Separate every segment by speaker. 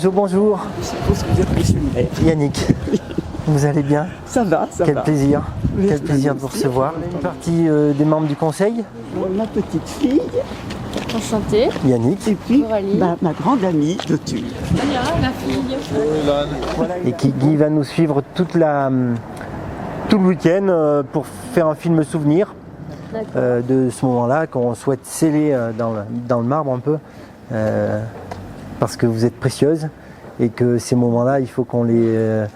Speaker 1: Bonjour, bonjour.
Speaker 2: Je suppose que vous êtes monsieur le maire.
Speaker 1: Yannick, vous allez bien?
Speaker 2: Ça va, ça
Speaker 1: Quel
Speaker 2: va.
Speaker 1: plaisir,
Speaker 2: Oui,
Speaker 1: quel plaisir de vous recevoir. Une partie des membres du conseil,
Speaker 2: Ma petite fille
Speaker 3: Enchantée.
Speaker 1: Yannick,
Speaker 2: et puis
Speaker 3: Coralie.
Speaker 2: ma grande amie de Tulle.
Speaker 3: Tania, la fille.
Speaker 1: et qui va nous suivre tout le week-end pour faire un film souvenir de ce moment-là qu'on souhaite sceller dans le marbre un peu, parce que vous êtes précieuses et que ces moments-là, il faut qu'on les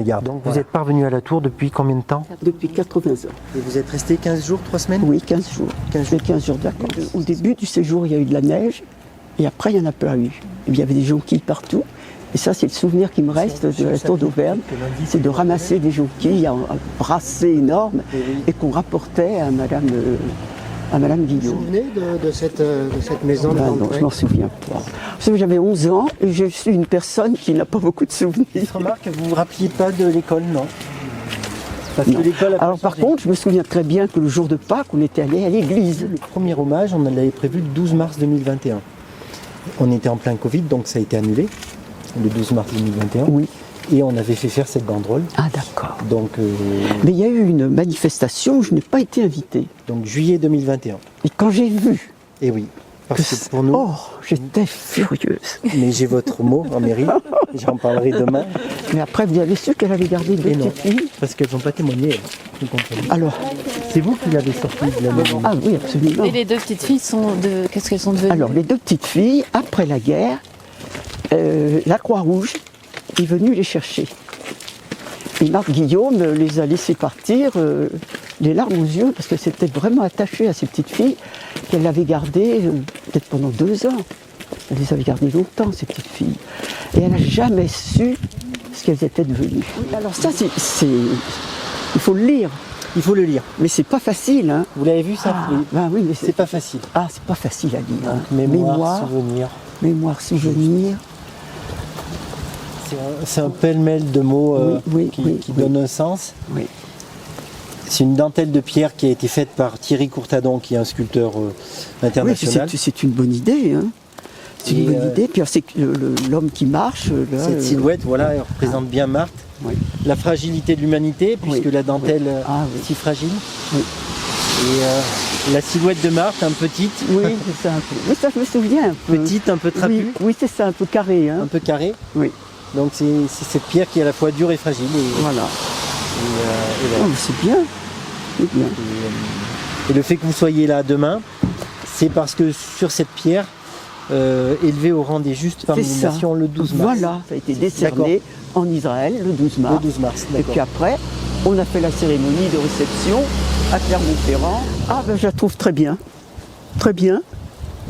Speaker 1: garde. Donc vous êtes parvenu à la tour depuis combien de temps?
Speaker 2: Depuis 80 ans.
Speaker 1: Et vous êtes resté 15 jours, 3 semaines?
Speaker 2: Oui, 15 jours. 15 jours de vacances. Au début du séjour, il y a eu de la neige et après, il n'y en a pas eu. Et il y avait des jonquilles partout. Et ça, c'est le souvenir qui me reste de la tour d'Auvergne. C'est de ramasser des jonquilles, un brassé énorme et qu'on rapportait à Madame
Speaker 1: Vous
Speaker 2: Guillaume.
Speaker 1: vous souvenez de cette maison de
Speaker 2: Non, je m'en souviens pas. Vous savez, j'avais 11 ans et je suis une personne qui n'a pas beaucoup de souvenirs.
Speaker 1: Remarque, vous ne vous rappeliez pas de l'école, non? Parce
Speaker 2: Non.
Speaker 1: que l'école a
Speaker 2: Alors par contre, je me souviens très bien que le jour de Pâques, on était allé à l'église.
Speaker 1: le premier hommage, on l'avait prévu le 12 mars 2021. On était en plein Covid, donc ça a été annulé, le 12 mars 2021.
Speaker 2: Oui.
Speaker 1: Et on avait fait faire cette banderole.
Speaker 2: Ah d'accord.
Speaker 1: Donc
Speaker 2: Mais il y a eu une manifestation où je n'ai pas été invitée.
Speaker 1: juillet 2021.
Speaker 2: Et quand j'ai vu
Speaker 1: Et oui, parce que pour nous,
Speaker 2: oh, j'étais furieuse.
Speaker 1: mais j'ai votre mot en mairie, j'en parlerai demain,
Speaker 2: Mais après, vous avez su qu'elle avait gardé deux
Speaker 1: Et non.
Speaker 2: petites filles.
Speaker 1: parce qu'elles n'ont pas témoigné. Vous comprenez.
Speaker 2: Alors,
Speaker 1: C'est vous qui l'avez sorti de la maison.
Speaker 2: ah oui, absolument.
Speaker 3: Et les deux petites filles sont de. Qu'est-ce qu'elles sont devenues?
Speaker 2: Alors, les deux petites filles, après la guerre, la Croix-Rouge est venue les chercher. Et Marthe Guillaume les a laissées partir, les larmes aux yeux, parce qu'elle s'était vraiment attachée à ces petites filles, qu'elle avait gardées peut-être pendant 2 ans. Elle les avait gardées longtemps, ces petites filles. Et elle n'a jamais su ce qu'elles étaient devenues. Alors ça, il faut le lire,
Speaker 1: Il faut le lire.
Speaker 2: mais c'est pas facile. Hein.
Speaker 1: Vous l'avez vu ça? Oui.
Speaker 2: Ben oui, mais
Speaker 1: C'est pas facile.
Speaker 2: Ah, c'est pas facile à lire. Hein.
Speaker 1: Mémoire, souvenir.
Speaker 2: Mémoire, souvenir.
Speaker 1: C'est un pêle-mêle de mots
Speaker 2: Oui,
Speaker 1: qui donnent un sens.
Speaker 2: Oui.
Speaker 1: C'est une dentelle de pierre qui a été faite par Thierry Courtadon, qui est un sculpteur
Speaker 2: Oui,
Speaker 1: international.
Speaker 2: c'est une bonne idée. Hein. C'est une bonne idée. Puis c'est l'homme qui marche. Là,
Speaker 1: Cette silhouette, voilà, elle représente bien Marthe.
Speaker 2: Oui.
Speaker 1: La fragilité de l'humanité, puisque
Speaker 2: Oui.
Speaker 1: la dentelle
Speaker 2: Oui. Ah, oui.
Speaker 1: est si fragile.
Speaker 2: Oui.
Speaker 1: Et la silhouette de Marthe, un petite,
Speaker 2: Oui, c'est ça un peu. Oui, ça je me souviens un peu.
Speaker 1: petite, un peu
Speaker 2: Oui,
Speaker 1: trapue,
Speaker 2: oui, c'est ça, un peu carré. Hein.
Speaker 1: un peu carrée.
Speaker 2: Oui,
Speaker 1: Donc c'est cette pierre qui est à la fois dure et fragile.
Speaker 2: voilà.
Speaker 1: Et voilà.
Speaker 2: Oh, c'est bien. C'est bien.
Speaker 1: Et le fait que vous soyez là demain, c'est parce que sur cette pierre, élevée au rang des justes parmi
Speaker 2: C'est
Speaker 1: les
Speaker 2: ça.
Speaker 1: nations le 12 mars.
Speaker 2: Voilà, ça a été décerné en Israël le 12 mars.
Speaker 1: Le 12 mars,
Speaker 2: Et
Speaker 1: d'accord.
Speaker 2: puis après, on a fait la cérémonie de réception à Clermont-Ferrand. Ah ben je la trouve très bien. Très bien.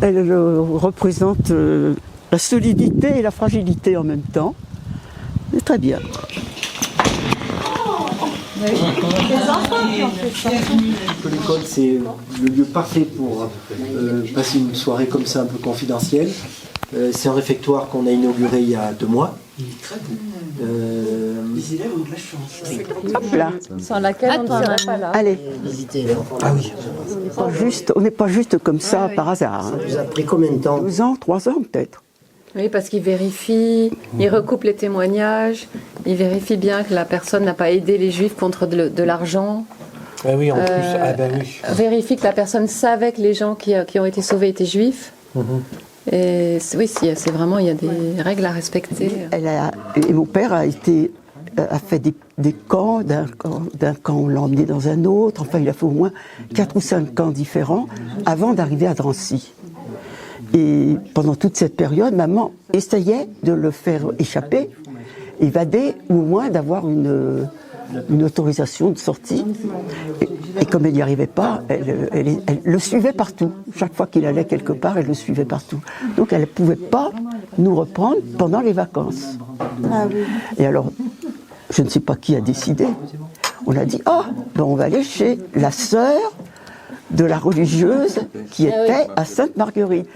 Speaker 2: Elle représente la solidité et la fragilité en même temps. C'est très bien.
Speaker 1: Que l'école, c'est le lieu parfait pour passer une soirée comme ça un peu confidentielle. C'est un réfectoire qu'on a inauguré il y a 2 mois.
Speaker 2: Les élèves ont de la chance. Hop là.
Speaker 3: Sans laquelle on ne serait pas là.
Speaker 2: Allez,
Speaker 1: Ah oui.
Speaker 2: on n'est pas juste comme ça par hasard. Hein.
Speaker 1: Ça vous a pris combien de temps?
Speaker 2: 2 ans, 3 ans peut-être.
Speaker 4: Oui, parce qu'il vérifie, il recoupe les témoignages, il vérifie bien que la personne n'a pas aidé les juifs contre de l'argent,
Speaker 1: Ah oui, en plus. Ah ben oui.
Speaker 4: vérifie que la personne savait que les gens qui ont été sauvés étaient juifs. Et oui, c'est vraiment, il y a des règles à respecter.
Speaker 2: Et mon père a fait des camps, d'un camp on l'a emmené dans un autre, enfin il a fait au moins 4 ou 5 camps différents avant d'arriver à Drancy. Et pendant toute cette période, maman essayait de le faire échapper, évader, ou au moins d'avoir une autorisation de sortie. Et comme elle n'y arrivait pas, elle le suivait partout. Chaque fois qu'il allait quelque part, elle le suivait partout. Donc elle ne pouvait pas nous reprendre pendant les vacances. Et alors, je ne sais pas qui a décidé. On a dit, ben on va aller chez la sœur de la religieuse qui était à Sainte-Marguerite.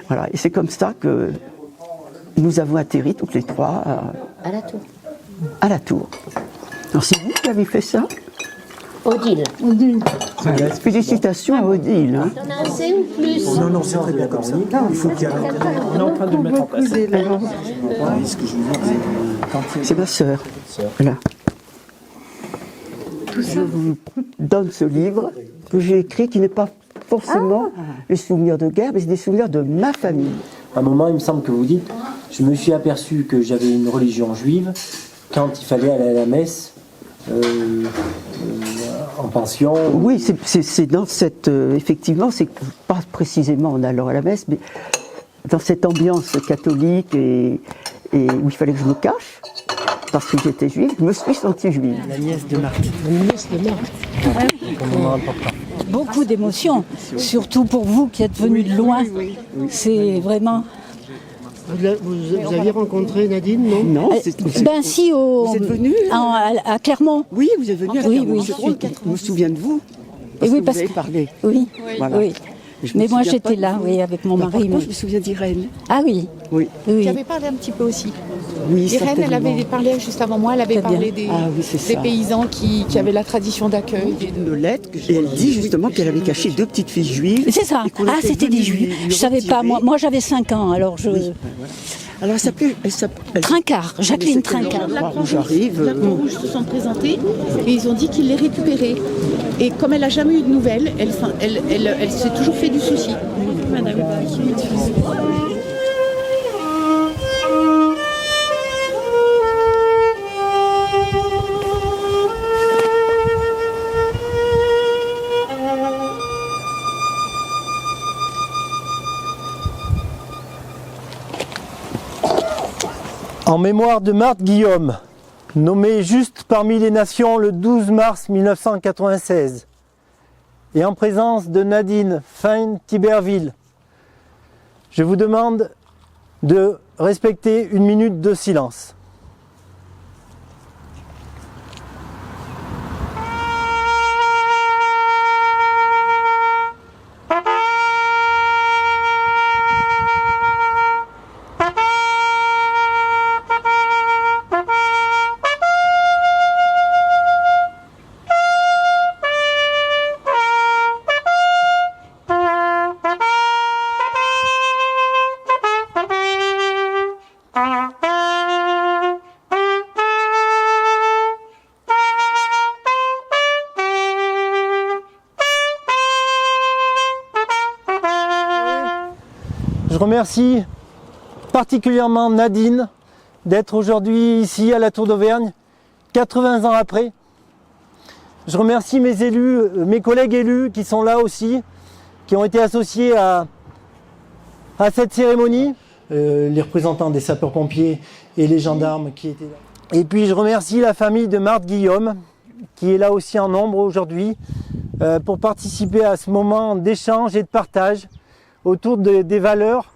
Speaker 2: Voilà, et c'est comme ça que nous avons atterri toutes les 3
Speaker 3: À la tour.
Speaker 2: à la tour. Alors c'est vous qui avez fait ça?
Speaker 5: Odile.
Speaker 2: Voilà, félicitations à Odile. Hein.
Speaker 5: T'en as assez ou plus?
Speaker 1: Non, c'est très bien comme ça. Il faut qu'il y ait on est en train de le mettre en place.
Speaker 2: C'est ma sœur. Voilà. Je vous donne ce livre que j'ai écrit, qui n'est pas forcément les souvenirs de guerre, mais c'est des souvenirs de ma famille.
Speaker 1: À un moment, il me semble que vous dites, je me suis aperçu que j'avais une religion juive quand il fallait aller à la messe en pension.
Speaker 2: Oui, c'est dans cette... effectivement, c'est pas précisément en allant à la messe, mais dans cette ambiance catholique et où il fallait que je me cache, parce que j'étais juive, je me suis sentie juive.
Speaker 1: La nièce de Marc. Un moment important.
Speaker 6: Beaucoup d'émotions, surtout pour vous qui êtes venus de loin. C'est vraiment...
Speaker 7: Vous aviez rencontré Nadine, non?
Speaker 2: Non,
Speaker 6: Ben si,
Speaker 2: vous êtes venu
Speaker 6: à Clermont.
Speaker 2: Oui, vous êtes venu à
Speaker 6: Oui,
Speaker 2: Clermont.
Speaker 6: oui.
Speaker 2: Je me souviens de vous, parce
Speaker 6: oui,
Speaker 2: que
Speaker 6: parce
Speaker 2: vous avez
Speaker 6: que-
Speaker 2: parlé.
Speaker 6: Oui,
Speaker 2: Voilà.
Speaker 6: oui.
Speaker 2: Je me
Speaker 6: Mais moi
Speaker 2: souviens
Speaker 6: j'étais
Speaker 2: pas de
Speaker 6: là,
Speaker 2: vous.
Speaker 6: oui, avec mon
Speaker 2: Par
Speaker 6: mari.
Speaker 2: contre,
Speaker 6: mais-
Speaker 2: je me souviens d'Irène.
Speaker 6: Ah oui,
Speaker 2: Oui,
Speaker 6: oui.
Speaker 8: Qui avait parlé un petit peu aussi.
Speaker 2: oui,
Speaker 8: Irène, elle
Speaker 2: certainement.
Speaker 8: avait parlé juste avant moi, elle avait
Speaker 6: Très bien.
Speaker 8: parlé des,
Speaker 2: Ah oui, c'est
Speaker 8: des
Speaker 2: ça.
Speaker 8: paysans qui avaient la tradition d'accueil.
Speaker 2: Une lettre, et elle dit justement qu'elle avait caché 2 petites filles juives.
Speaker 6: C'est ça.
Speaker 2: et qu'on
Speaker 6: Ah,
Speaker 2: était
Speaker 6: c'était
Speaker 2: venu
Speaker 6: des juifs.
Speaker 2: lui
Speaker 6: Je savais pas.
Speaker 2: retirer.
Speaker 6: Moi j'avais 5 ans, alors je.
Speaker 2: Alors elle s'appelait
Speaker 6: Trincard, Jacqueline Trincard.
Speaker 2: Où j'arrive.
Speaker 8: La Croix-Rouge se sont présentés et ils ont dit qu'ils les récupéraient. Et comme elle n'a jamais eu de nouvelles, elle s'est toujours fait du souci. Madame.
Speaker 1: En mémoire de Marthe Guillaume, nommée juste parmi les nations le 12 mars 1996, et en présence de Nadine Fein-Tiberville, je vous demande de respecter 1 minute de silence. Je remercie particulièrement Nadine d'être aujourd'hui ici à la Tour d'Auvergne, 80 ans après. Je remercie mes élus, mes collègues élus qui sont là aussi, qui ont été associés à cette cérémonie, les représentants des sapeurs-pompiers et les gendarmes qui étaient là. Et puis je remercie la famille de Marthe Guillaume, qui est là aussi en nombre aujourd'hui, pour participer à ce moment d'échange et de partage autour des valeurs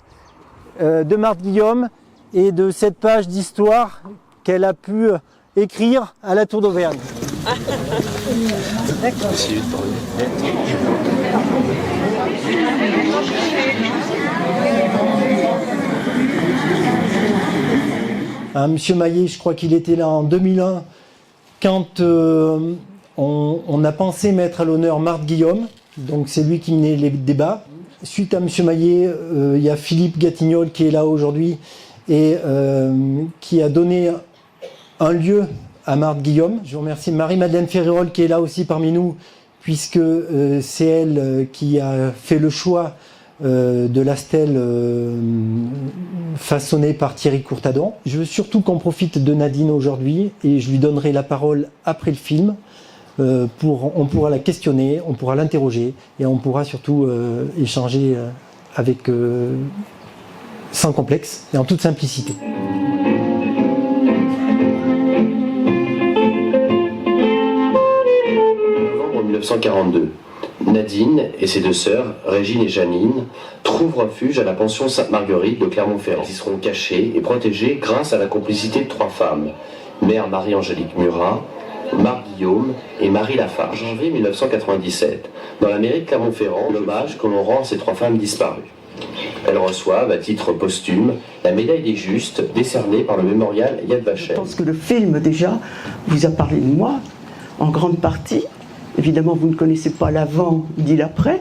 Speaker 1: de Marthe Guillaume et de cette page d'histoire qu'elle a pu écrire à la Tour d'Auvergne. Monsieur Maillet, je crois qu'il était là en 2001 quand on a pensé mettre à l'honneur Marthe Guillaume, donc c'est lui qui menait les débats. Suite à Monsieur Maillet, il y a Philippe Gatignol qui est là aujourd'hui et qui a donné un lieu à Marthe Guillaume. Je remercie Marie-Madeleine Ferrérol qui est là aussi parmi nous, puisque c'est elle qui a fait le choix de la stèle façonnée par Thierry Courtadon. Je veux surtout qu'on profite de Nadine aujourd'hui et je lui donnerai la parole après le film. On pourra la questionner, on pourra l'interroger et on pourra surtout échanger avec sans complexe et en toute simplicité.
Speaker 9: Novembre 1942. Nadine et ses 2 sœurs, Régine et Janine, trouvent refuge à la pension Sainte-Marguerite de Clermont-Ferrand. Ils y seront cachés et protégés grâce à la complicité de 3 femmes, Mère Marie-Angélique Murat, Marthe Guillaume et Marie Lafarge. En janvier 1997, dans la mairie de Clermont-Ferrand, l'hommage que l'on rend à ces 3 femmes disparues. Elles reçoivent, à titre posthume, la médaille des Justes décernée par le mémorial Yad
Speaker 2: Je
Speaker 9: Vashem.
Speaker 2: pense que le film déjà vous a parlé de moi, en grande partie, Évidemment, vous ne connaissez pas l'avant ni l'après,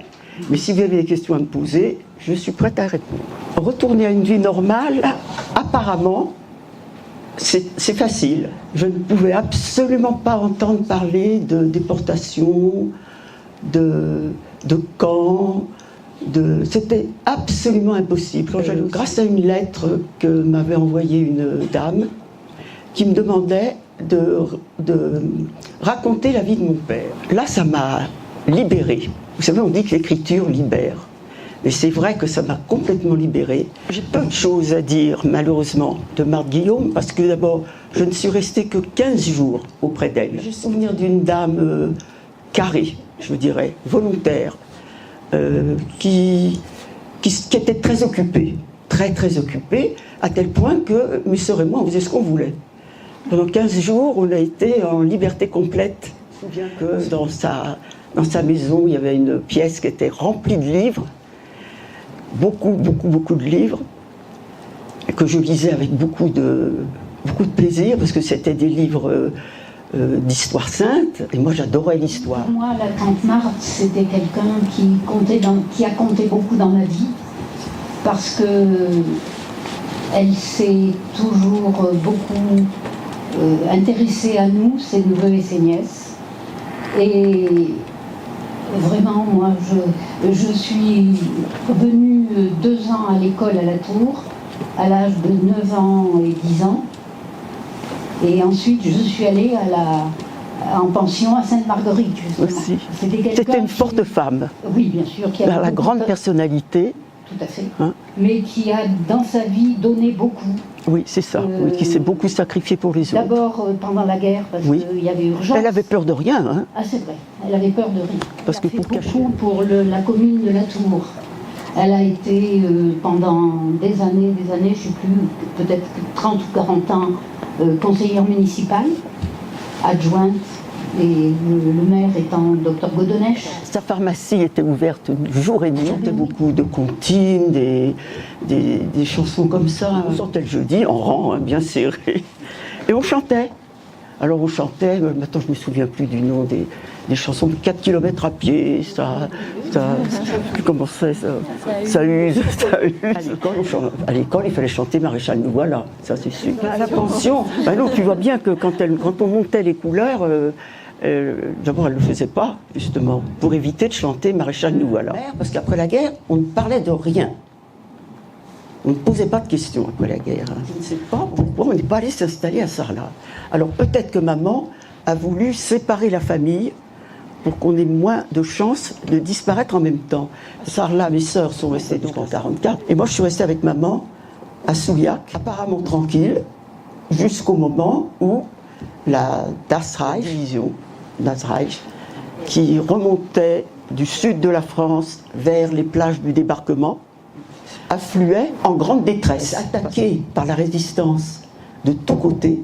Speaker 2: mais si vous avez des questions à me poser, je suis prête à répondre. Retourner à une vie normale, apparemment, c'est facile. Je ne pouvais absolument pas entendre parler de déportation, de camps, c'était absolument impossible. Grâce à une lettre que m'avait envoyée une dame qui me demandait de raconter la vie de mon père. Là, ça m'a libérée. Vous savez, on dit que l'écriture libère. Et c'est vrai que ça m'a complètement libérée. J'ai peu de choses à dire, malheureusement, de Marthe Guillaume, parce que d'abord, je ne suis restée que 15 jours auprès d'elle. J'ai souvenir d'une dame carrée, je dirais, volontaire, qui était très occupée, très occupée, à tel point que mes sœurs et moi, on faisait ce qu'on voulait. Pendant 15 jours, on a été en liberté complète. Je me souviens que dans sa maison, il y avait une pièce qui était remplie de livres, beaucoup de livres, que je lisais avec beaucoup de plaisir, parce que c'était des livres d'histoire sainte, et moi j'adorais l'histoire.
Speaker 6: Pour moi, la tante Marthe, c'était quelqu'un qui a compté beaucoup dans ma vie, parce que elle s'est toujours beaucoup intéressée à nous, ses neveux et ses nièces. Et vraiment, moi, je suis revenue 2 ans à l'école à la Tour, à l'âge de 9 ans et 10 ans. Et ensuite, je suis allée en pension à Sainte-Marguerite, justement.
Speaker 2: Aussi. C'était une forte femme.
Speaker 6: Oui, bien sûr. Qui a
Speaker 2: la grande personnalité.
Speaker 6: Tout à fait. Hein? Mais qui a, dans sa vie, donné beaucoup.
Speaker 2: Oui, c'est ça. Oui, qui s'est beaucoup sacrifié pour les autres.
Speaker 6: D'abord, pendant la guerre, parce qu'il y avait urgence.
Speaker 2: Elle avait peur de rien. Hein?
Speaker 6: Ah, c'est vrai. Elle avait peur de rien.
Speaker 2: Parce
Speaker 6: elle a fait beaucoup pour la commune de la Tour. Elle a été, pendant des années, je ne sais plus, peut-être 30 ou 40 ans, conseillère municipale, adjointe, et le maire étant Dr Godonèche.
Speaker 2: Sa pharmacie était ouverte jour et nuit. On chantait beaucoup de comptines, des chansons comme ça. On sortait le jeudi en rang, bien serré. Et on chantait. Alors on chantait, maintenant je ne me souviens plus du nom des chansons, de 4 km à pied, ça comment c'est, ça use. À l'école, il fallait chanter Maréchal nous voilà, ça c'est sûr. À la pension, non, tu vois bien que quand on montait les couleurs, d'abord elle ne le faisait pas, justement, pour éviter de chanter Maréchal nous voilà. Parce qu'après la guerre, on ne parlait de rien. On ne posait pas de questions après la guerre. Je ne sais pas pourquoi on n'est pas allé s'installer à Sarlat. Alors peut-être que maman a voulu séparer la famille pour qu'on ait moins de chances de disparaître en même temps. Sarlat, mes sœurs sont restées donc en 1944. Et moi je suis restée avec maman à Souillac, apparemment tranquille, jusqu'au moment où la Das Reich, qui remontait du sud de la France vers les plages du débarquement, affluait en grande détresse, attaqué par la résistance de tous côtés.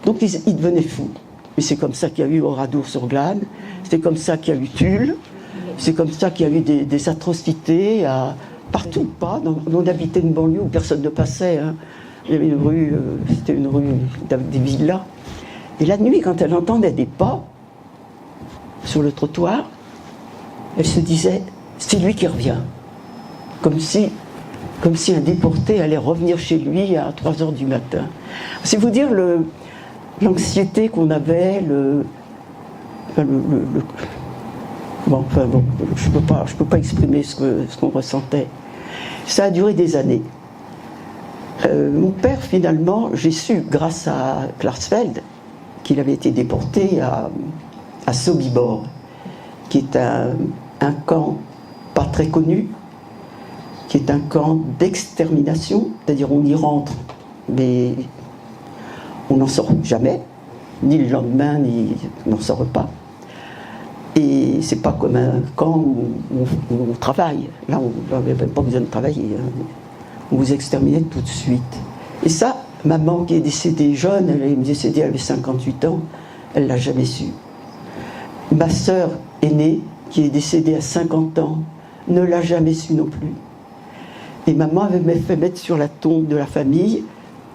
Speaker 2: Donc ils devenaient fous. Et c'est comme ça qu'il y a eu Oradour-sur-Glane, c'est comme ça qu'il y a eu Tulle, c'est comme ça qu'il y a eu des atrocités partout. On habitait une banlieue où personne ne passait. Hein. Il y avait une rue, c'était une rue des villas. Et la nuit, quand elle entendait des pas sur le trottoir, elle se disait, c'est lui qui revient. Comme si un déporté allait revenir chez lui à 3h du matin. C'est vous dire l'anxiété qu'on avait, je peux pas exprimer ce qu'on ressentait. Ça a duré des années. Mon père, finalement, j'ai su, grâce à Klarsfeld, qu'il avait été déporté à Sobibor, qui est un camp pas très connu, qui est un camp d'extermination, c'est-à-dire on y rentre, mais on n'en sort jamais, ni le lendemain, ni on n'en sort pas. Et c'est pas comme un camp où on travaille. Là, on n'avait pas besoin de travailler. Hein. On vous exterminait tout de suite. Et ça, maman qui est décédée jeune, elle est décédée, elle avait 58 ans, elle ne l'a jamais su. Ma sœur aînée, qui est décédée à 50 ans, ne l'a jamais su non plus. Et maman avait fait mettre sur la tombe de la famille,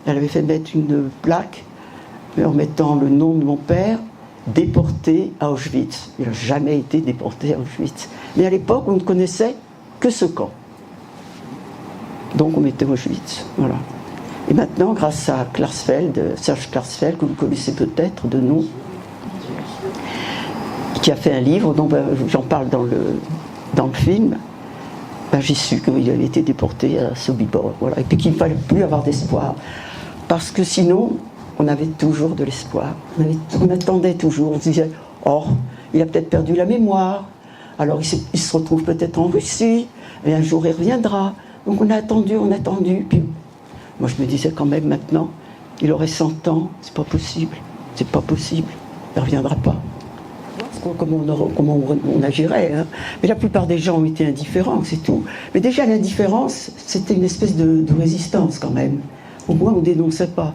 Speaker 2: elle avait fait mettre une plaque en mettant le nom de mon père déporté à Auschwitz. Il n'a jamais été déporté à Auschwitz. Mais à l'époque, on ne connaissait que ce camp. Donc on mettait Auschwitz. Voilà. Et maintenant, grâce à Serge Klarsfeld, que vous connaissez peut-être de nom, qui a fait un livre dont j'en parle dans le film, j'ai su qu'il avait été déporté à Sobibor. Voilà. Et puis qu'il ne fallait plus avoir d'espoir. Parce que sinon, on avait toujours de l'espoir. On attendait toujours. On se disait, oh, il a peut-être perdu la mémoire. Alors il se retrouve peut-être en Russie. Et un jour, il reviendra. Donc on a attendu. Puis moi, je me disais quand même maintenant, il aurait 100 ans. C'est pas possible. Il ne reviendra pas. Comment on agirait. Hein. Mais la plupart des gens ont été indifférents, c'est tout. Mais déjà, l'indifférence, c'était une espèce de résistance quand même. Au moins, on ne dénonçait pas.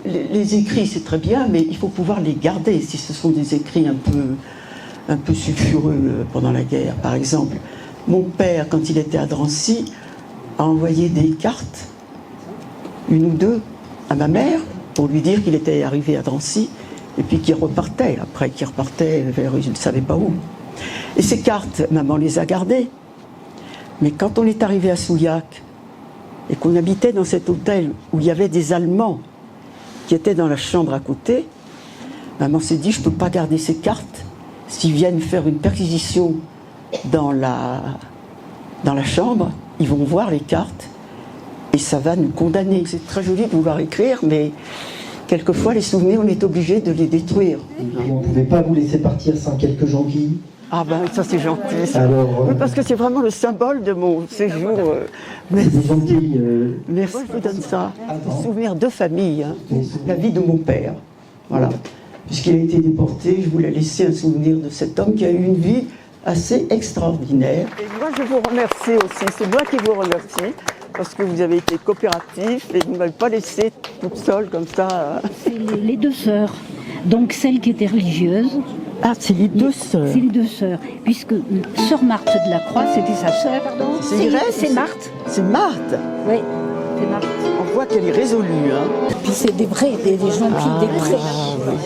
Speaker 2: Les écrits, c'est très bien, mais il faut pouvoir les garder si ce sont des écrits un peu sulfureux pendant la guerre. Par exemple, mon père, quand il était à Drancy, a envoyé des cartes, une ou deux, à ma mère, pour lui dire qu'il était arrivé à Drancy, et puis qu'il repartait vers je ne savais pas où. Et ces cartes, maman les a gardées. Mais quand on est arrivé à Souillac, et qu'on habitait dans cet hôtel où il y avait des Allemands qui étaient dans la chambre à côté, maman s'est dit, je ne peux pas garder ces cartes. S'ils viennent faire une perquisition dans la chambre, ils vont voir les cartes et ça va nous condamner. C'est très joli de vouloir écrire, mais quelquefois, les souvenirs, on est obligé de les détruire.
Speaker 5: On ne pouvait pas vous laisser partir sans quelques jonquilles.
Speaker 2: Ah ben, ça c'est gentil. Ça.
Speaker 5: Alors,
Speaker 2: oui, parce que c'est vraiment le symbole de mon séjour.
Speaker 5: Des jonquilles.
Speaker 2: Merci, je vous donne ça. Des souvenirs de famille, hein. La vie de mon père. Voilà.
Speaker 5: Puisqu'il a été déporté, je voulais laisser un souvenir de cet homme qui a eu une vie assez extraordinaire.
Speaker 2: Et moi, je vous remercie aussi. C'est moi qui vous remercie. Parce que vous avez été coopératif et vous ne m'avez pas laissé toute seule comme ça.
Speaker 6: C'est les deux sœurs. Donc celle qui était religieuse.
Speaker 2: Ah, c'est les deux sœurs.
Speaker 6: C'est les deux sœurs. Puisque sœur Marthe de la Croix, c'était sa sœur. C'est Marthe.
Speaker 2: C'est Marthe.
Speaker 6: Oui, c'est Marthe.
Speaker 2: On voit qu'elle est résolue. Hein.
Speaker 6: Et puis c'est des vrais, des gentils, des vrais.
Speaker 2: Oui.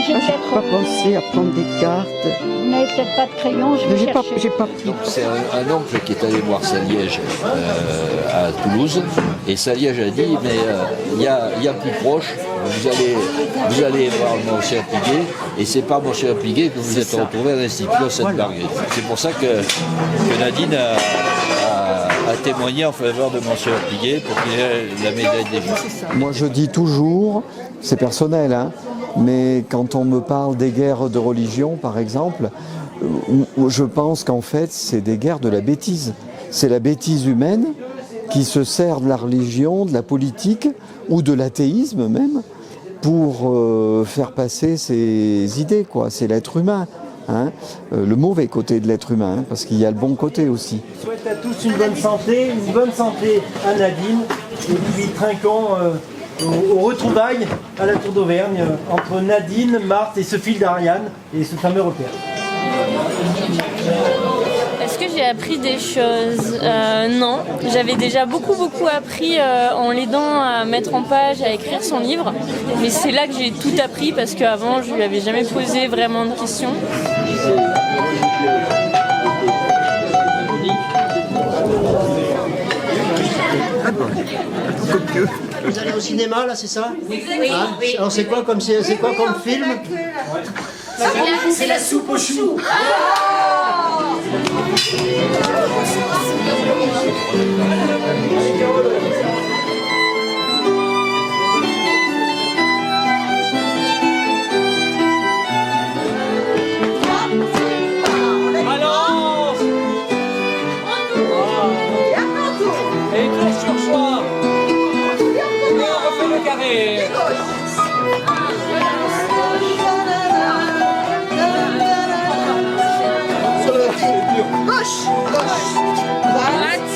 Speaker 2: Je n'ai pas pensé à prendre des cartes.
Speaker 6: Vous n'avez peut-être pas de crayon, je vais chercher.
Speaker 2: J'ai pas pris.
Speaker 10: C'est un oncle qui est allé voir Saliège à Toulouse, et Saliège a dit, mais il y a plus proche, vous allez voir Monsieur Piguet, et c'est par Monsieur Piguet que vous êtes retrouvé à l'Institut Sainte-Marguerite. C'est pour ça que Nadine a témoigné en faveur de Monsieur Piguet pour qu'il ait la médaille des Juifs.
Speaker 11: Moi je dis toujours, c'est personnel, hein, mais quand on me parle des guerres de religion, par exemple, je pense qu'en fait, c'est des guerres de la bêtise. C'est la bêtise humaine qui se sert de la religion, de la politique ou de l'athéisme même pour faire passer ses idées, quoi. C'est l'être humain, hein, le mauvais côté de l'être humain, hein, parce qu'il y a le bon côté aussi.
Speaker 1: Je souhaite à tous une bonne santé à Nadine, et puis trinquons aux retrouvailles à la Tour d'Auvergne entre Nadine, Marthe et Sophie d'Ariane et ce fameux repère.
Speaker 12: Est-ce que j'ai appris des choses ? Non. J'avais déjà beaucoup appris en l'aidant à mettre en page, à écrire son livre. Mais c'est là que j'ai tout appris parce qu'avant, je lui avais jamais posé vraiment de questions.
Speaker 7: Vous allez au cinéma là, c'est ça? Oui. Hein? Alors c'est quoi comme film?
Speaker 13: C'est la soupe aux choux. Gauche, droite,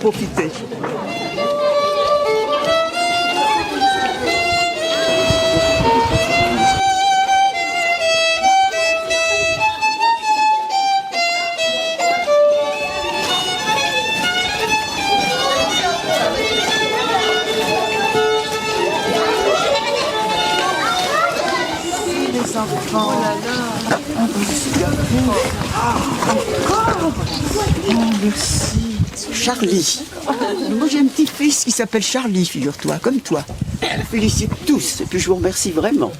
Speaker 2: profiter.
Speaker 8: Oh là là. Encore. Oh, merci.
Speaker 2: Charlie. Moi j'ai un petit-fils qui s'appelle Charlie, figure-toi, comme toi. Je vous félicite tous et puis je vous remercie vraiment.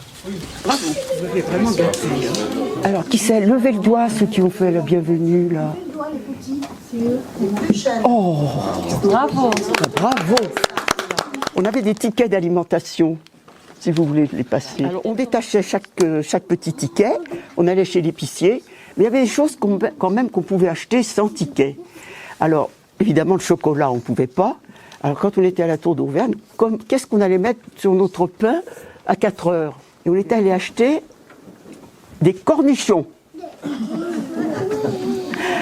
Speaker 2: Bravo. Vous avez vraiment gâté. Alors qui s'est levé le doigt, ceux qui ont fait la bienvenue là. Oh,
Speaker 3: Bravo.
Speaker 2: bravo. On avait des tickets d'alimentation, si vous voulez les passer. Alors, on détachait chaque petit ticket, on allait chez l'épicier, mais il y avait des choses quand même qu'on pouvait acheter sans ticket. Alors, évidemment, le chocolat, on ne pouvait pas. Alors, quand on était à la Tour d'Auvergne, qu'est-ce qu'on allait mettre sur notre pain à 4 heures? Et on était allé acheter des cornichons.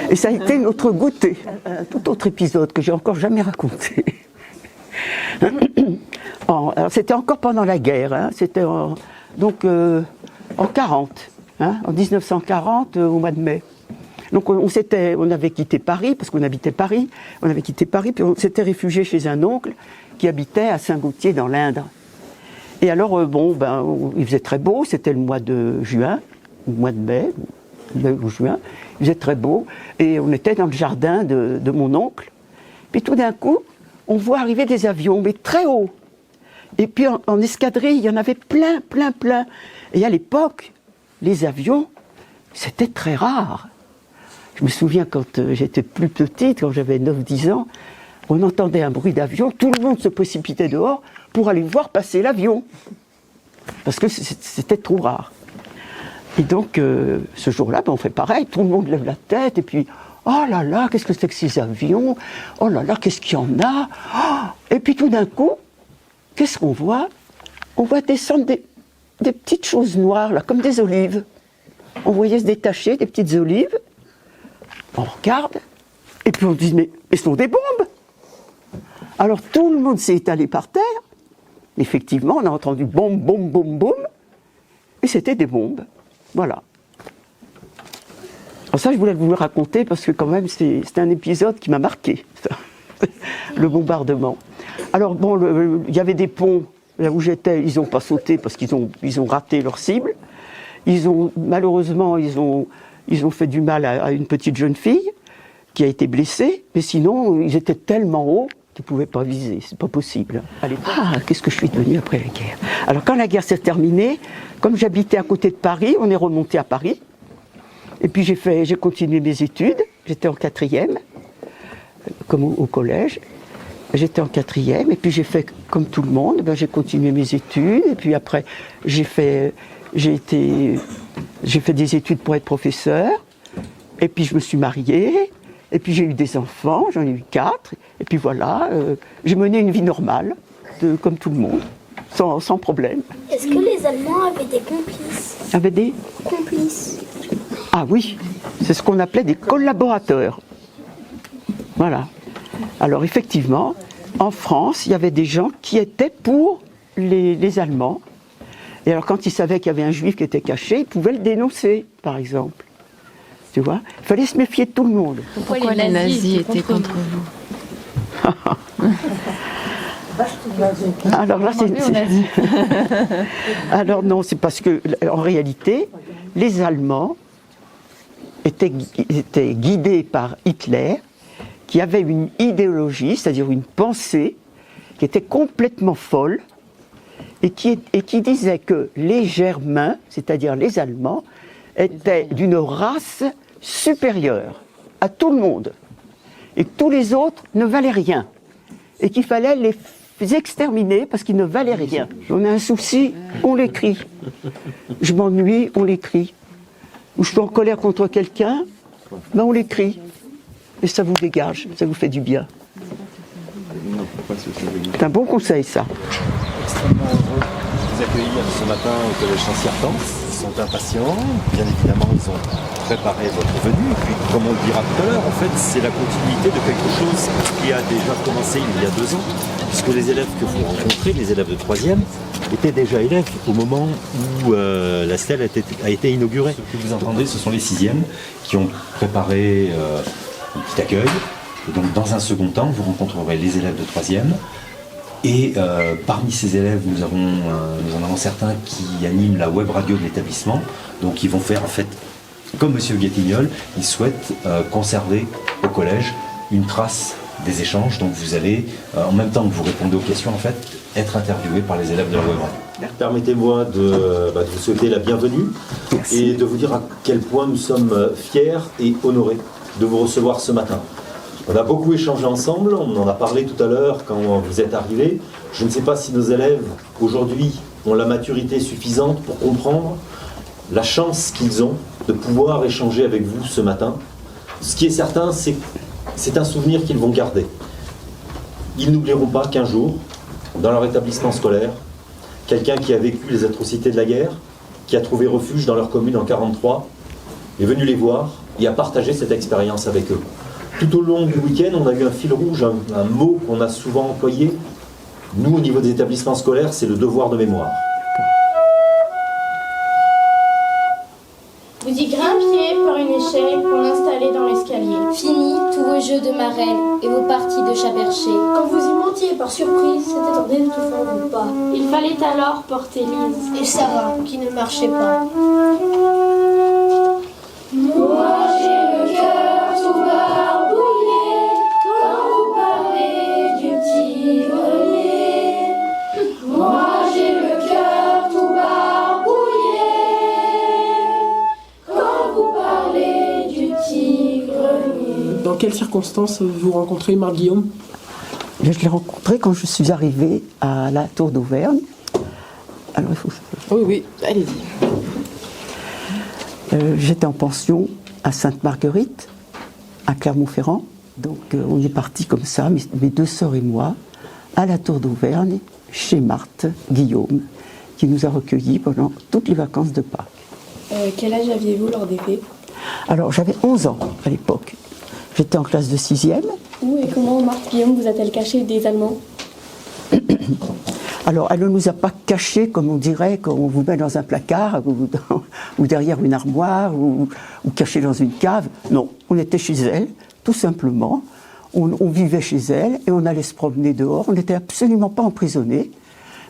Speaker 2: Et ça a été notre goûter. Un tout autre épisode que j'ai encore jamais raconté. Alors, c'était encore pendant la guerre, hein, c'était en 40, hein, en 1940, au mois de mai. Donc on avait quitté Paris, parce qu'on habitait Paris, on avait quitté Paris, puis on s'était réfugié chez un oncle qui habitait à Saint-Gaultier dans l'Indre. Et alors, il faisait très beau, c'était le mois de juin, ou mois de mai ou juin, il faisait très beau, et on était dans le jardin de mon oncle. Puis tout d'un coup, on voit arriver des avions, mais très haut. Et puis en escadrille, il y en avait plein. Et à l'époque, les avions, c'était très rare. Je me souviens quand j'étais plus petite, quand j'avais 9-10 ans, on entendait un bruit d'avion, tout le monde se précipitait dehors pour aller voir passer l'avion. Parce que c'était trop rare. Et donc, ce jour-là, on fait pareil, tout le monde lève la tête, et puis, oh là là, qu'est-ce que c'est que ces avions? Oh là là, qu'est-ce qu'il y en a? Oh. Et puis tout d'un coup, qu'est-ce qu'on voit? On voit descendre des petites choses noires, là, comme des olives. On voyait se détacher des petites olives. On regarde, et puis on dit, mais ce sont des bombes! Alors tout le monde s'est étalé par terre. Effectivement, on a entendu boum, boum, boum, boum. Et c'était des bombes. Voilà. Alors ça, je voulais vous le raconter parce que quand même, c'est un épisode qui m'a marqué, le bombardement. Alors bon, il y avait des ponts, là où j'étais, ils n'ont pas sauté parce qu'ils ont raté leur cible. Malheureusement, ils ont fait du mal à une petite jeune fille qui a été blessée, mais sinon, ils étaient tellement hauts qu'ils ne pouvaient pas viser, c'est pas possible. Qu'est-ce que je suis devenue après la guerre? Alors quand la guerre s'est terminée, comme j'habitais à côté de Paris, on est remonté à Paris. Et puis j'ai continué mes études, j'étais en 4e, comme au collège. J'étais en 4e, et puis j'ai fait comme tout le monde, j'ai continué mes études, et puis après j'ai fait des études pour être professeur, et puis je me suis mariée, et puis j'ai eu des enfants, j'en ai eu 4, et puis voilà, j'ai mené une vie normale, comme tout le monde, sans problème.
Speaker 14: Est-ce que les Allemands avaient des complices?
Speaker 2: Avaient des
Speaker 14: complices?
Speaker 2: Ah oui, c'est ce qu'on appelait des collaborateurs. Voilà. Alors effectivement, en France, il y avait des gens qui étaient pour les Allemands. Et alors quand ils savaient qu'il y avait un juif qui était caché, ils pouvaient le dénoncer, par exemple. Tu vois? Il fallait se méfier de tout le monde.
Speaker 4: Pourquoi les nazis étaient contre vous?
Speaker 2: Alors là, alors non, c'est parce que en réalité, les Allemands étaient guidés par Hitler, qui avait une idéologie, c'est-à-dire une pensée, qui était complètement folle, et qui disait que les Germains, c'est-à-dire les Allemands, étaient d'une race supérieure à tout le monde, et que tous les autres ne valaient rien, et qu'il fallait les exterminer parce qu'ils ne valaient rien. On a un souci, on l'écrit. Je m'ennuie, on l'écrit. Ou je suis en colère contre quelqu'un, on l'écrit. Et ça vous dégage, ça vous fait du bien. C'est un bon conseil, ça.
Speaker 15: Extrêmement heureux de vous accueillir ce matin au Collège Saint-Cyr-Temps. sont impatients, bien évidemment ils ont préparé votre venue, et puis comme on le dira tout à l'heure, en fait c'est la continuité de quelque chose qui a déjà commencé il y a 2 ans, puisque les élèves que vous rencontrez, les élèves de 3e, étaient déjà élèves au moment où la stèle a été inaugurée. Ce que vous entendez, ce sont les 6e qui ont préparé un petit accueil, et donc dans un second temps, vous rencontrerez les élèves de 3e. Et parmi ces élèves, nous en avons certains qui animent la web radio de l'établissement. Donc ils vont faire en fait, comme Monsieur Guetignol, ils souhaitent conserver au collège une trace des échanges. Donc vous allez, en même temps que vous répondez aux questions, en fait, être interviewé par les élèves de la web radio. Permettez-moi de vous souhaiter la bienvenue. Merci. Et de vous dire à quel point nous sommes fiers et honorés de vous recevoir ce matin. On a beaucoup échangé ensemble, on en a parlé tout à l'heure quand vous êtes arrivés. Je ne sais pas si nos élèves, aujourd'hui, ont la maturité suffisante pour comprendre la chance qu'ils ont de pouvoir échanger avec vous ce matin. Ce qui est certain, c'est un souvenir qu'ils vont garder. Ils n'oublieront pas qu'un jour, dans leur établissement scolaire, quelqu'un qui a vécu les atrocités de la guerre, qui a trouvé refuge dans leur commune en 1943, est venu les voir et a partagé cette expérience avec eux. Tout au long du week-end, on a eu un fil rouge, un mot qu'on a souvent employé. Nous, au niveau des établissements scolaires, c'est le devoir de mémoire.
Speaker 14: Vous y grimpiez par une échelle pour l'installer dans l'escalier. Fini tous vos jeux de marelle et vos parties de chat perché. Quand vous y montiez par surprise, c'était en étouffant vos pas. Il fallait alors porter Lise et Sarah, qui ne marchait pas. Moi j'ai le cœur tout barbouillé quand vous parlez du petit grenier. Moi j'ai le cœur tout barbouillé quand vous parlez du petit grenier.
Speaker 16: Dans quelles circonstances vous rencontrez Marc Guillaume?
Speaker 2: Je l'ai rencontré quand je suis arrivée à la Tour d'Auvergne. Alors il faut...
Speaker 16: Oui, allez-y.
Speaker 2: J'étais en pension à Sainte-Marguerite, à Clermont-Ferrand. Donc on est partis comme ça, mes 2 sœurs et moi, à la Tour d'Auvergne, chez Marthe Guillaume, qui nous a recueillis pendant toutes les vacances de Pâques.
Speaker 14: Quel âge aviez-vous lors des faits?
Speaker 2: Alors j'avais 11 ans à l'époque. J'étais en classe de 6e.
Speaker 14: Où et comment Marthe Guillaume vous a-t-elle caché des Allemands?
Speaker 2: Alors, elle ne nous a pas cachés, comme on dirait, quand on vous met dans un placard, ou derrière une armoire, ou caché dans une cave. Non, on était chez elle, tout simplement. On vivait chez elle, et on allait se promener dehors. On n'était absolument pas emprisonnés.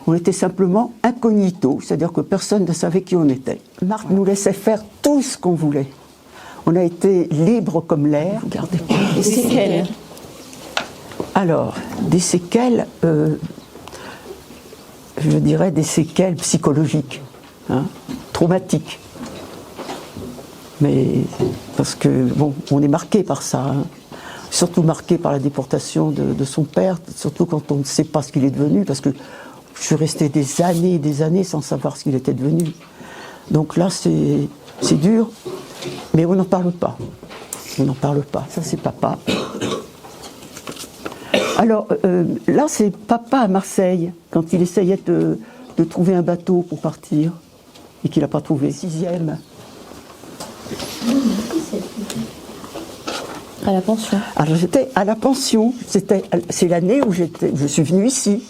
Speaker 2: On était simplement incognito, c'est-à-dire que personne ne savait qui on était. Marthe nous laissait faire tout ce qu'on voulait. On a été libres comme l'air. Regardez.
Speaker 3: Des séquelles.
Speaker 2: Alors, des séquelles... je dirais des séquelles psychologiques, traumatiques. Mais parce que, bon, on est marqué par ça, surtout marqué par la déportation de son père, surtout quand on ne sait pas ce qu'il est devenu, parce que je suis restée des années sans savoir ce qu'il était devenu. Donc là, c'est dur, mais on n'en parle pas. On n'en parle pas, ça c'est papa. Alors là, c'est papa à Marseille, quand il essayait de trouver un bateau pour partir, et qu'il n'a pas trouvé. 6e.
Speaker 3: À la pension.
Speaker 2: Alors j'étais à la pension, c'est l'année où je suis venue ici.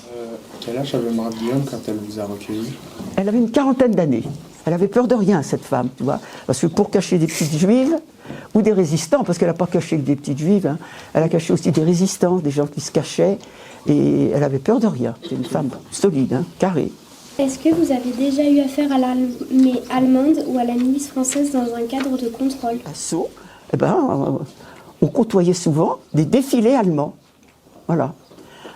Speaker 17: Quel âge avait Marthe Guillaume quand elle vous a recueilli?
Speaker 2: Elle avait une 40aine d'années. Elle avait peur de rien, cette femme, tu vois. Parce que pour cacher des petites juives, ou des résistants, parce qu'elle n'a pas caché que des petites juives, elle a caché aussi des résistants, des gens qui se cachaient, et elle avait peur de rien. C'est une femme solide, carrée.
Speaker 14: Est-ce que vous avez déjà eu affaire à l'armée allemande ou à la milice française dans un cadre de contrôle?
Speaker 2: À Sceaux, on côtoyait souvent des défilés allemands. Voilà.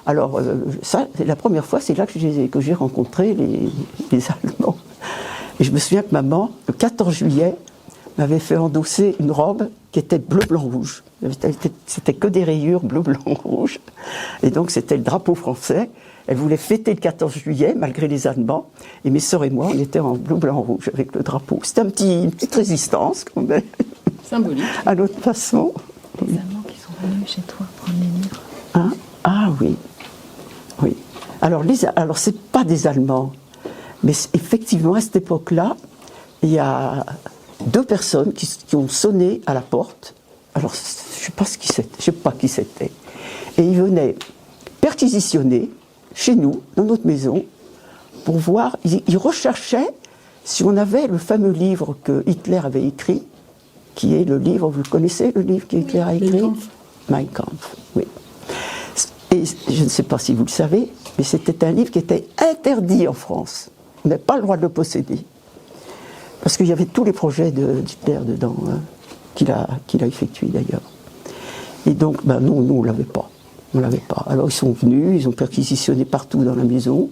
Speaker 2: Alors, ça, la première fois, c'est là que j'ai rencontré les Allemands. Et je me souviens que maman, le 14 juillet, m'avait fait endosser une robe qui était bleu, blanc, rouge. C'était que des rayures bleu, blanc, rouge. Et donc, c'était le drapeau français. Elle voulait fêter le 14 juillet, malgré les Allemands. Et mes sœurs et moi, on était en bleu, blanc, rouge, avec le drapeau. C'était une petite résistance, quand même.
Speaker 3: Symbolique.
Speaker 2: À notre façon.
Speaker 3: Les Allemands qui sont venus chez toi prendre les livres.
Speaker 2: Ah oui. Oui. Alors, c'est pas des Allemands. Mais effectivement, à cette époque-là, il y a 2 personnes qui ont sonné à la porte. Alors, je ne sais pas qui c'était. Et ils venaient perquisitionner chez nous, dans notre maison, pour voir, ils recherchaient si on avait le fameux livre que Hitler avait écrit, qui est le livre, vous connaissez le livre que Hitler a écrit ? Mein Kampf, oui. Et je ne sais pas si vous le savez, mais c'était un livre qui était interdit en France. On n'avait pas le droit de le posséder. Parce qu'il y avait tous les projets d'Hitler dedans, hein, qu'il a effectués d'ailleurs. Et donc, nous, on ne l'avait pas. On l'avait pas. Alors ils sont venus, ils ont perquisitionné partout dans la maison,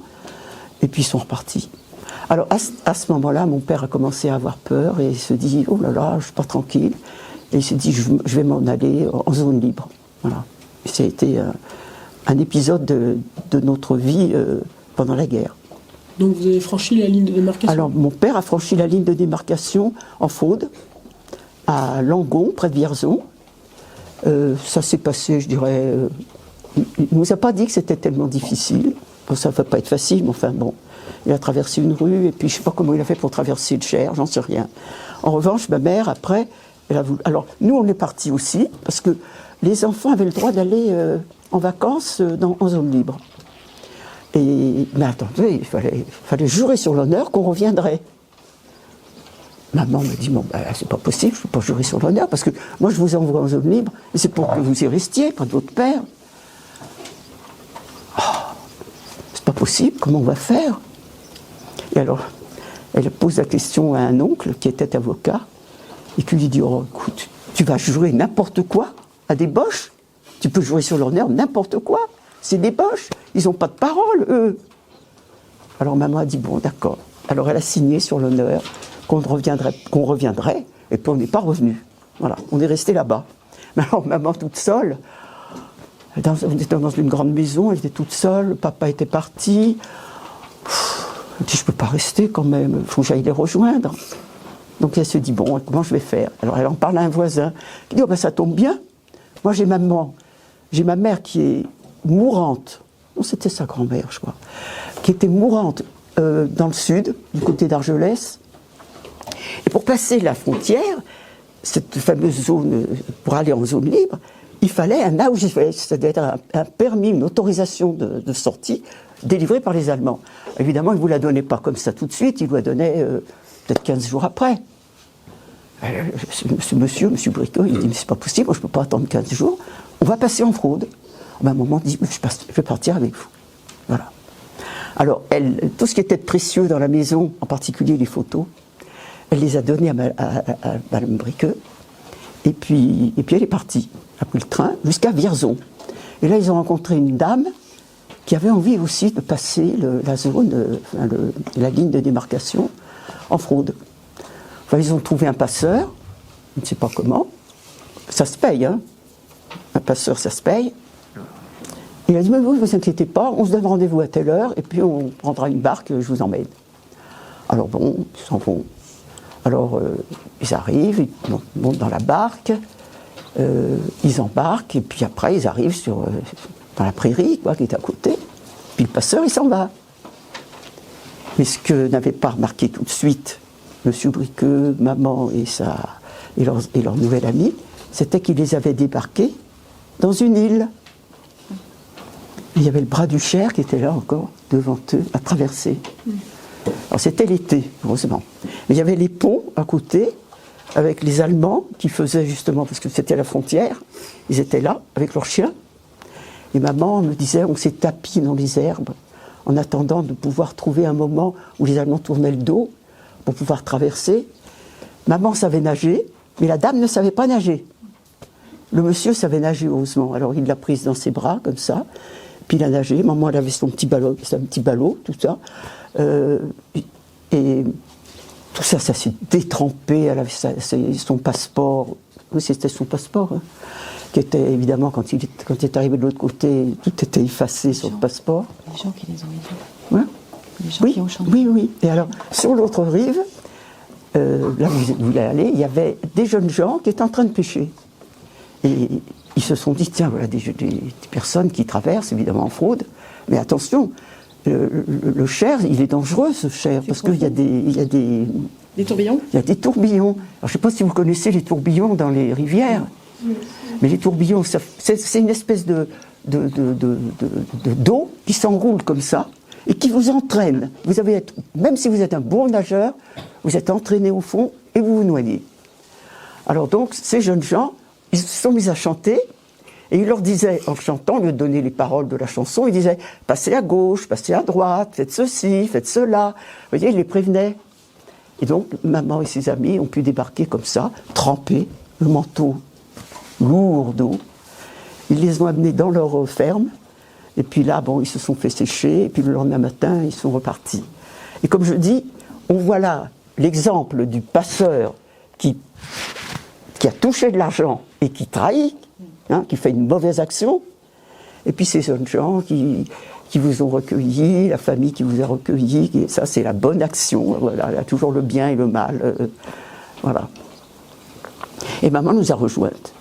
Speaker 2: et puis ils sont repartis. Alors à ce moment-là, mon père a commencé à avoir peur, et il se dit, oh là là, je ne suis pas tranquille. Et il s'est dit, je vais m'en aller en zone libre. Voilà. Ça a été un épisode de notre vie pendant la guerre.
Speaker 16: Donc vous avez franchi la ligne de démarcation ?
Speaker 2: Alors mon père a franchi la ligne de démarcation en Fraude, à Langon, près de Vierzon. Ça s'est passé, je dirais... il ne nous a pas dit que c'était tellement difficile. Bon, ça ne va pas être facile, mais enfin bon. Il a traversé une rue, et puis je ne sais pas comment il a fait pour traverser le Cher, j'en sais rien. En revanche, ma mère, après, elle a voulu... Alors, nous, on est partis aussi, parce que les enfants avaient le droit d'aller en vacances en zone libre. Mais attendez, il fallait jurer sur l'honneur qu'on reviendrait. Maman me dit, bon, c'est pas possible, je ne peux pas jurer sur l'honneur, parce que moi, je vous envoie en zone libre, et c'est pour que vous y restiez, près de votre père. Oh, c'est pas possible, comment on va faire ? Et alors, elle pose la question à un oncle qui était avocat, et qui lui dit, oh, écoute, tu vas jurer n'importe quoi à des boches ? Tu peux jurer sur l'honneur n'importe quoi ? C'est des boches, ils n'ont pas de parole, eux. Alors maman a dit, bon, d'accord. Alors elle a signé sur l'honneur qu'on reviendrait, et puis on n'est pas revenu. Voilà, on est resté là-bas. Mais alors maman toute seule, on était dans une grande maison, elle était toute seule, papa était parti. Elle dit, je ne peux pas rester quand même, il faut que j'aille les rejoindre. Donc elle se dit, bon, comment je vais faire ? Alors elle en parle à un voisin, qui dit, oh ben ça tombe bien, moi j'ai ma mère qui est mourante, non c'était sa grand-mère je crois, qui était mourante dans le sud, du côté d'Argelès, et pour passer la frontière, cette fameuse zone, pour aller en zone libre, il fallait un AOG, c'est-à-dire un permis, une autorisation de sortie délivrée par les Allemands. Évidemment, ils ne vous la donnaient pas comme ça tout de suite, ils vous la donnaient peut-être 15 jours après. Ce monsieur Bricot, il dit, mais c'est pas possible, moi je ne peux pas attendre 15 jours, on va passer en Fraude. À un moment, il dit, je vais partir avec vous. Voilà. Alors, tout ce qui était précieux dans la maison, en particulier les photos, elle les a donnés à Madame Briqueux, et puis elle est partie. Elle a pris le train jusqu'à Vierzon. Et là, ils ont rencontré une dame qui avait envie aussi de passer la ligne de démarcation en Fraude. Enfin, ils ont trouvé un passeur, je ne sais pas comment, ça se paye, hein. Un passeur, ça se paye. Il a dit, mais vous ne vous inquiétez pas, on se donne rendez-vous à telle heure, et puis on prendra une barque, je vous emmène. Alors bon, ils s'en vont. Alors, ils arrivent, ils montent dans la barque, ils embarquent, et puis après, ils arrivent dans la prairie, quoi, qui est à côté. Puis le passeur, il s'en va. Mais ce que n'avait pas remarqué tout de suite M. Briqueux, maman et leur nouvelle amie, c'était qu'il les avait débarqués dans une île. Il y avait le bras du Cher qui était là encore, devant eux, à traverser. Alors c'était l'été, heureusement. Mais il y avait les ponts à côté, avec les Allemands qui faisaient justement, parce que c'était à la frontière, ils étaient là, avec leurs chiens. Et maman me disait, on s'est tapis dans les herbes, en attendant de pouvoir trouver un moment où les Allemands tournaient le dos, pour pouvoir traverser. Maman savait nager, mais la dame ne savait pas nager. Le monsieur savait nager heureusement, alors il l'a prise dans ses bras, comme ça, puis il a nagé. Maman, elle avait son petit ballot, tout ça. Et tout ça, ça s'est détrempé. Elle avait son passeport. Oui, c'était son passeport. Hein, qui était, évidemment, quand il est arrivé de l'autre côté, tout était effacé sur le passeport.
Speaker 3: Les gens qui les ont aidés.
Speaker 2: Ouais.
Speaker 3: Les gens qui ont chanté.
Speaker 2: Oui. Et alors, sur l'autre rive, là où vous voulez aller, il y avait des jeunes gens qui étaient en train de pêcher. Et ils se sont dit, tiens, voilà des personnes qui traversent, évidemment en Fraude, mais attention, le Cher, il est dangereux, ce Cher, parce qu'il y a
Speaker 8: Des tourbillons?
Speaker 2: Il y a des tourbillons. Alors, je ne sais pas si vous connaissez les tourbillons dans les rivières, mais les tourbillons, c'est une espèce d'eau qui s'enroule comme ça et qui vous entraîne. Vous avez même si vous êtes un bon nageur, vous êtes entraîné au fond et vous vous noyez. Alors donc, ces jeunes gens, ils se sont mis à chanter et ils leur disaient, en chantant, au lieu de donner les paroles de la chanson, ils disaient « Passez à gauche, passez à droite, faites ceci, faites cela ». Vous voyez, ils les prévenaient. Et donc, maman et ses amis ont pu débarquer comme ça, trempés, le manteau lourd d'eau. Ils les ont amenés dans leur ferme. Et puis là, bon, ils se sont fait sécher. Et puis le lendemain matin, ils sont repartis. Et comme je dis, on voit là l'exemple du passeur qui a touché de l'argent et qui trahit, qui fait une mauvaise action. Et puis ces jeunes gens qui vous ont recueilli, la famille qui vous a recueilli, et ça c'est la bonne action, voilà, il y a toujours le bien et le mal, voilà. Et maman nous a rejointes.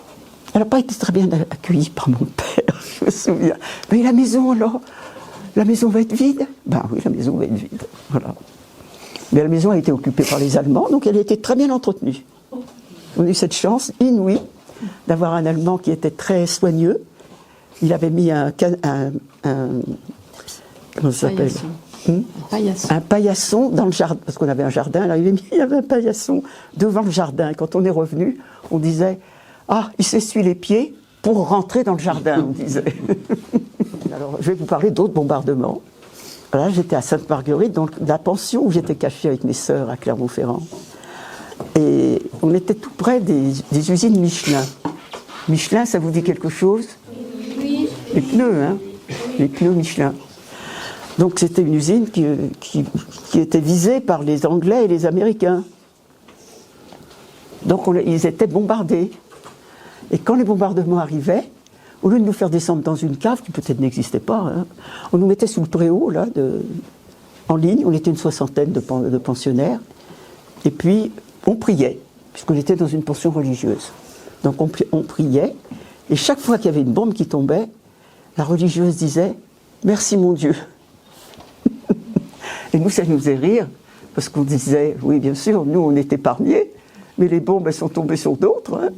Speaker 2: Elle n'a pas été très bien accueillie par mon père, je me souviens. Mais la maison alors, la maison va être vide? Ben oui, la maison va être vide, voilà. Mais la maison a été occupée par les Allemands, donc elle a été très bien entretenue. On a eu cette chance inouïe d'avoir un Allemand qui était très soigneux. Il avait mis comment ça s'appelle, un paillasson dans le jardin, parce qu'on avait un jardin, alors il avait un paillasson devant le jardin. Et quand on est revenu, on disait « Ah, il s'essuie les pieds pour rentrer dans le jardin », on disait. Alors, je vais vous parler d'autres bombardements. Là, j'étais à Sainte-Marguerite, dans la pension où j'étais cachée avec mes sœurs à Clermont-Ferrand. Et on était tout près des usines Michelin. Michelin, ça vous dit quelque chose?
Speaker 14: Oui.
Speaker 2: Les pneus, hein? Les pneus Michelin. Donc c'était une usine qui était visée par les Anglais et les Américains. Donc ils étaient bombardés. Et quand les bombardements arrivaient, au lieu de nous faire descendre dans une cave, qui peut-être n'existait pas, hein, on nous mettait sous le préau, là, en ligne. On était une soixantaine de pensionnaires. Et puis, on priait, puisqu'on était dans une pension religieuse. Donc on priait, et chaque fois qu'il y avait une bombe qui tombait, la religieuse disait « Merci mon Dieu ». Et nous, ça nous faisait rire, parce qu'on disait, oui, bien sûr, nous, on est épargnés, mais les bombes, elles sont tombées sur d'autres. Hein.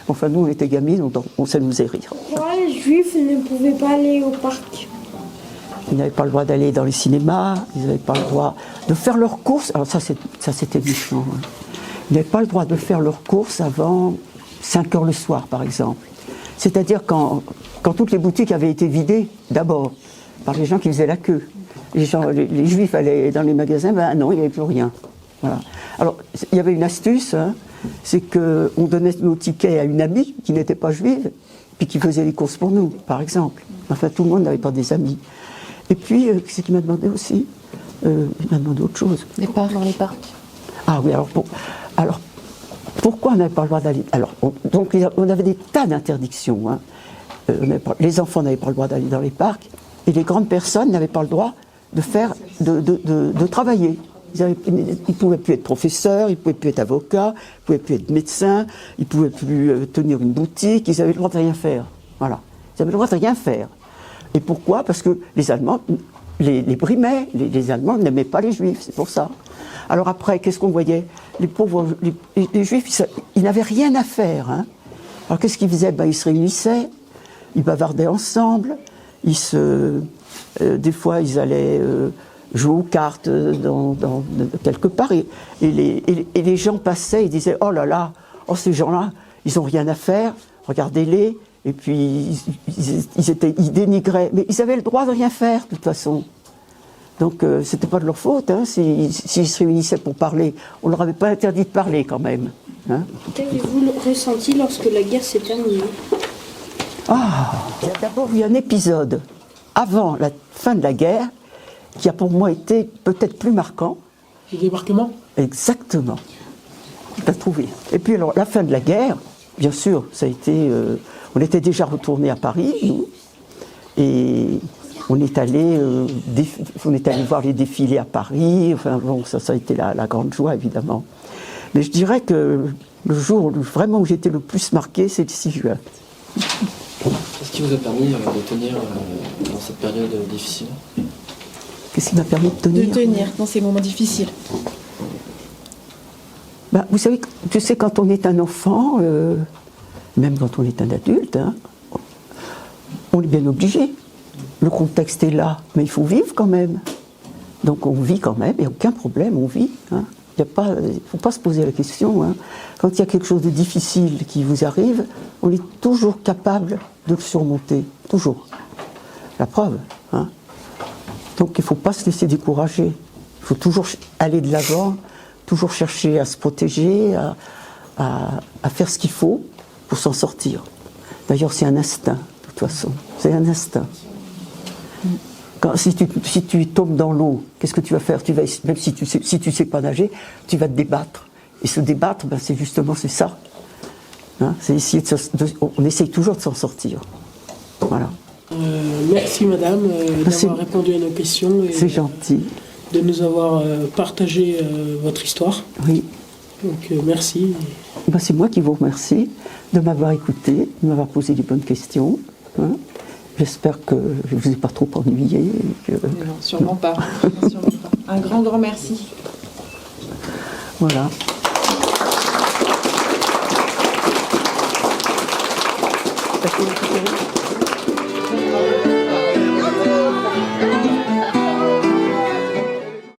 Speaker 2: Enfin, nous, on était gamines, ça nous faisait rire.
Speaker 14: Pourquoi les Juifs ne pouvaient pas aller au parc?
Speaker 2: Ils n'avaient pas le droit d'aller dans les cinémas, ils n'avaient pas le droit de faire leurs courses. Alors ça c'était méchant. Hein. Ils n'avaient pas le droit de faire leurs courses avant 5 heures le soir, par exemple. C'est-à-dire quand toutes les boutiques avaient été vidées, d'abord, par les gens qui faisaient la queue. Les Juifs allaient dans les magasins, ben non, il n'y avait plus rien. Voilà. Alors, il y avait une astuce, hein, c'est qu'on donnait nos tickets à une amie qui n'était pas juive, puis qui faisait les courses pour nous, par exemple. Enfin, tout le monde n'avait pas des amis. Et puis, qu'est-ce qu'il m'a demandé aussi? Il m'a demandé autre chose.
Speaker 4: Les parcs dans les parcs.
Speaker 2: Ah oui, alors pourquoi on n'avait pas le droit d'aller? Alors, donc, on avait des tas d'interdictions. Hein. Les enfants n'avaient pas le droit d'aller dans les parcs, et les grandes personnes n'avaient pas le droit de travailler. Ils ne pouvaient plus être professeurs, ils ne pouvaient plus être avocats, ils ne pouvaient plus être médecins, ils ne pouvaient plus tenir une boutique, ils avaient le droit de rien faire. Voilà. Ils avaient le droit de rien faire. Et pourquoi? Parce que les Allemands les brimaient. Les Allemands n'aimaient pas les Juifs, c'est pour ça. Alors après, qu'est-ce qu'on voyait? Les pauvres, les Juifs, ils n'avaient rien à faire. Hein. Alors qu'est-ce qu'ils faisaient? Ils se réunissaient, ils bavardaient ensemble, des fois ils allaient jouer aux cartes quelque part, et les gens passaient, ils disaient « Oh là là, ces gens-là, ils n'ont rien à faire, regardez-les ». Et puis, ils dénigraient. Mais ils avaient le droit de rien faire, de toute façon. Donc, c'était pas de leur faute. Hein, s'ils se réunissaient pour parler, on leur avait pas interdit de parler, quand même. Hein.
Speaker 14: Qu'avez-vous ressenti lorsque la guerre s'est terminée?
Speaker 2: D'abord, il y a un épisode, avant la fin de la guerre, qui a pour moi été peut-être plus marquant.
Speaker 16: Le débarquement?
Speaker 2: Exactement. Tu as trouvé. Et puis, alors, la fin de la guerre, bien sûr, ça a été... on était déjà retournés à Paris, nous, et on est allé voir les défilés à Paris. Enfin bon, ça a été la grande joie, évidemment. Mais je dirais que le jour vraiment où j'étais le plus marqué, c'est le 6 juin.
Speaker 18: Qu'est-ce qui vous a permis de tenir dans cette période difficile?
Speaker 2: Qu'est-ce qui m'a permis de tenir?
Speaker 8: De tenir dans ces moments difficiles.
Speaker 2: Ben, vous savez, tu sais, quand on est un enfant, même quand on est un adulte, hein, on est bien obligé. Le contexte est là, mais il faut vivre quand même. Donc on vit quand même, il n'y a aucun problème, on vit. Hein. Il ne faut pas se poser la question. Hein. Quand il y a quelque chose de difficile qui vous arrive, on est toujours capable de le surmonter. Toujours. La preuve. Hein. Donc il ne faut pas se laisser décourager. Il faut toujours aller de l'avant, toujours chercher à se protéger, à faire ce qu'il faut pour s'en sortir. D'ailleurs, c'est un instinct, de toute façon. C'est un instinct. Si tu tombes dans l'eau, qu'est-ce que tu vas faire? Même si tu sais pas nager, tu vas te débattre. Et se débattre, ben, c'est ça. Hein, c'est essayer on essaye toujours de s'en sortir. Voilà.
Speaker 16: Merci madame d'avoir répondu à nos questions.
Speaker 2: C'est gentil.
Speaker 16: De nous avoir partagé votre histoire.
Speaker 2: Oui.
Speaker 16: Donc merci.
Speaker 2: Ben, c'est moi qui vous remercie de m'avoir écouté, de m'avoir posé les bonnes questions. Hein. J'espère que je ne vous ai pas trop ennuyé.
Speaker 8: Non, sûrement pas. Sûrement pas. Un grand merci.
Speaker 2: Voilà.
Speaker 8: Merci.